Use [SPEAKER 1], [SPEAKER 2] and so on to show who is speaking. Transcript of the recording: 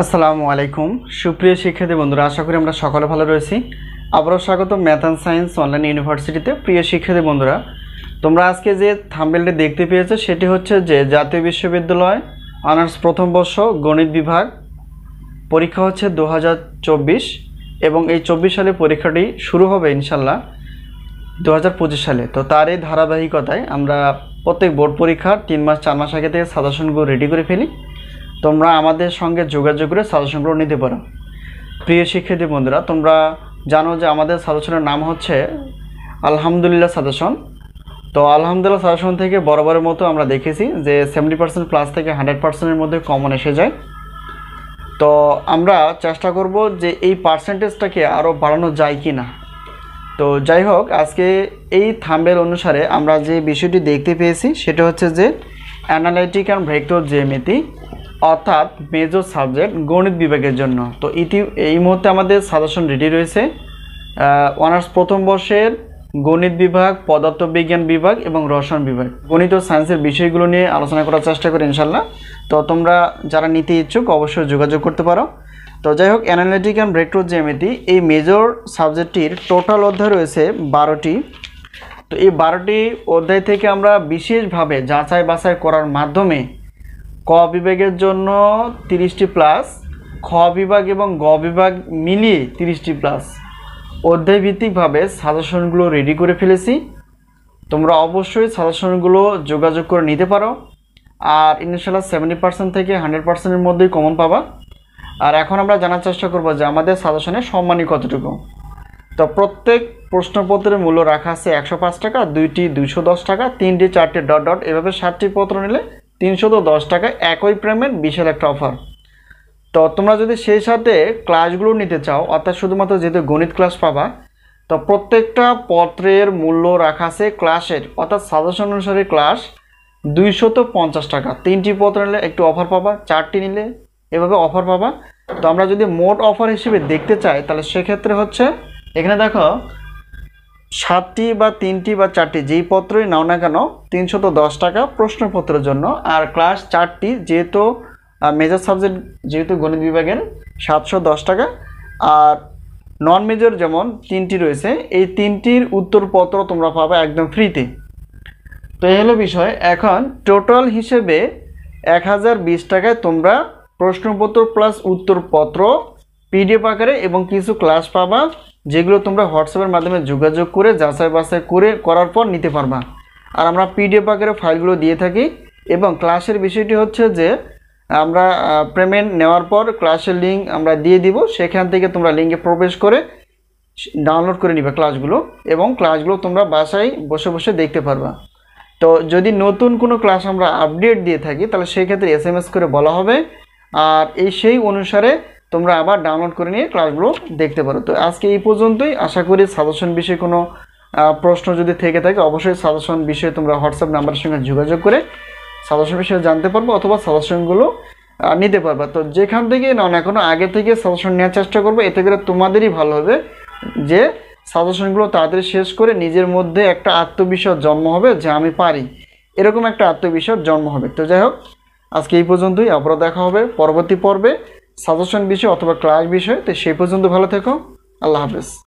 [SPEAKER 1] আসসালামু আলাইকুম সুপ্রিয় শিক্ষার্থী বন্ধুরা, আশা করি আমরা সকলে ভালো রয়েছি। আবারও স্বাগত ম্যাথ অ্যান্ড সায়েন্স অনলাইন ইউনিভার্সিটিতে। প্রিয় শিক্ষার্থী বন্ধুরা, তোমরা আজকে যে থাম্বনেলটি দেখতে পেয়েছো সেটি হচ্ছে যে জাতীয় বিশ্ববিদ্যালয় অনার্স প্রথম বর্ষ গণিত বিভাগ পরীক্ষা হচ্ছে 2024 এবং এই 24 সালে পরীক্ষাটি শুরু হবে ইনশাল্লাহ 2025 সালে। তো তার এই ধারাবাহিকতায় আমরা প্রত্যেক বোর্ড পরীক্ষার 3 মাস 4 মাস আগে থেকে সাজেশনগুলো রেডি করে ফেলি। তোমরা আমাদের সঙ্গে যোগাযোগ করে সাজেশনগুলো নিতে পারো। প্রিয় শিক্ষার্থী বন্ধুরা, তোমরা জানো যে আমাদের সাজেশনের নাম হচ্ছে আলহামদুলিল্লাহ সাজেশন। তো আলহামদুলিল্লাহ সাজেশন থেকে বরাবরের মতো আমরা দেখেছি যে 70% প্লাস থেকে 100%-এর মধ্যে কমন এসে যায়। তো আমরা চেষ্টা করব যে এই পার্সেন্টেজটাকে আরও বাড়ানো যায় কি না। তো যাই হোক, আজকে এই থাম্বনেল অনুসারে আমরা যে বিষয়টি দেখতে পেয়েছি সেটা হচ্ছে যে অ্যানালাইটিক অ্যান্ড ভেক্টর জ্যামিতি অর্থাৎ মেজর সাবজেক্ট গণিত বিভাগের জন্য। তো এই মুহূর্তে আমাদের সাজেশন রেডি রয়েছে অনার্স প্রথম বর্ষের গণিত বিভাগ, পদার্থবিজ্ঞান বিভাগ এবং রসায়ন বিভাগ। গণিত ও সায়েন্সের বিষয়গুলো নিয়ে আলোচনা করার চেষ্টা করি ইনশাল্লাহ। তো তোমরা যারা নিতে ইচ্ছুক অবশ্যই যোগাযোগ করতে পারো। তো যাই হোক, অ্যানালাইটিক অ্যান্ড ভেক্টর জ্যামিতি এই মেজর সাবজেক্টটির টোটাল অধ্যায় রয়েছে 12টি। তো এই 12টি অধ্যায় থেকে আমরা বিশেষভাবে যাচাই বাছাই করার মাধ্যমে ক বিভাগের জন্য 30টি প্লাস, খ বিভাগ এবং গ বিভাগ মিলিয়ে 30টি প্লাস অধ্যায়ভিত্তিকভাবে সাজেশনগুলো রেডি করে ফেলেছি। তোমরা অবশ্যই সাজেশনগুলো যোগাযোগ করে নিতে পারো। আর ইনশাআল্লাহ 70% থেকে 100%-এর মধ্যেই কমন পাবা। আর এখন আমরা জানার চেষ্টা করব যে আমাদের সাজেশনের সম্মানী কতটুকু। তো প্রত্যেক প্রশ্নপত্রের মূল্য রাখা আছে 105 টাকা, 2টি 210 টাকা, 3টি 4টি ডট ডট, এভাবে 7টি পত্র নিলে 310 টাকা একই পেমেন্ট, বিশাল একটা অফার। তো তোমরা যদি সেই সাথে ক্লাসগুলো নিতে চাও, অর্থাৎ শুধুমাত্র যেহেতু গণিত ক্লাস পাবা, তো প্রত্যেকটা পত্রের মূল্য রাখা আছে ক্লাসের অর্থাৎ সাজেশন অনুসারে ক্লাস 250 টাকা। 3টি পত্র নিলে একটু অফার পাবা, 4টি নিলে এভাবে অফার পাবা। তো আমরা যদি মোট অফার হিসেবে দেখতে চাই তাহলে সেক্ষেত্রে হচ্ছে এখানে দেখো 7টি বা 3টি বা 4টি যেই পত্রই নাও না কেন 310 টাকা প্রশ্নপত্রের জন্য। আর ক্লাস 4টি যেহেতু মেজর সাবজেক্ট যেহেতু গণিত বিভাগের 710 টাকা। আর নন মেজর যেমন 3টি রয়েছে, এই 3টির উত্তরপত্র তোমরা পাবে একদম ফ্রিতে। তো এই হলো বিষয়। এখন টোটাল হিসেবে 1020 টাকায় তোমরা প্রশ্নপত্র প্লাস উত্তরপত্র পিডিএফ আকারে এবং কিছু ক্লাস পাবা, যেগুলো তোমরা হোয়াটসঅ্যাপের মাধ্যমে যোগাযোগ করে যাচাই বাছাই করার পর নিতে পারবা। আর আমরা পিডিএফ আকারে ফাইলগুলো দিয়ে থাকি। এবং ক্লাসের বিষয়টি হচ্ছে যে আমরা পেমেন্ট নেওয়ার পর ক্লাসের লিঙ্ক আমরা দিয়ে দিব, সেখান থেকে তোমরা লিঙ্কে প্রবেশ করে ডাউনলোড করে নিবে ক্লাসগুলো এবং ক্লাসগুলো তোমরা বাসায় বসে বসে দেখতে পারবা। তো যদি নতুন কোনো ক্লাস আমরা আপডেট দিয়ে থাকি তাহলে সেই ক্ষেত্রে SMS করে বলা হবে, আর সেই অনুসারে তোমরা আবার ডাউনলোড করে নিয়ে ক্লাসগুলো দেখতে পারো। তো আজকে এই পর্যন্তই। আশা করি সাজেশন বিষয়ে কোনো প্রশ্ন যদি থেকে থাকে অবশ্যই সাজেশন বিষয়ে তোমরা হোয়াটসঅ্যাপ নাম্বারের সঙ্গে যোগাযোগ করে সাজেশন বিষয়ে জানতে পারবো অথবা সাজেশনগুলো নিতে পারবা। তো যেখান থেকে নাও না কোনো আগে থেকে সাজেশন নেওয়ার চেষ্টা করবো, এতে করে তোমাদেরই ভালো হবে যে সাজেশনগুলো তাড়াতাড়ি শেষ করে নিজের মধ্যে একটা আত্মবিশ্বাস জন্ম হবে যে আমি পারি, এরকম একটা আত্মবিশ্বাস জন্ম হবে। তো যাই হোক, আজকে এই পর্যন্তই। আবারও দেখা হবে পরবর্তী পর্বে সাজেশন বিষয় অথবা ক্লাস বিষয়। তো সেই পর্যন্ত ভালো থেকো। আল্লাহ হাফেজ।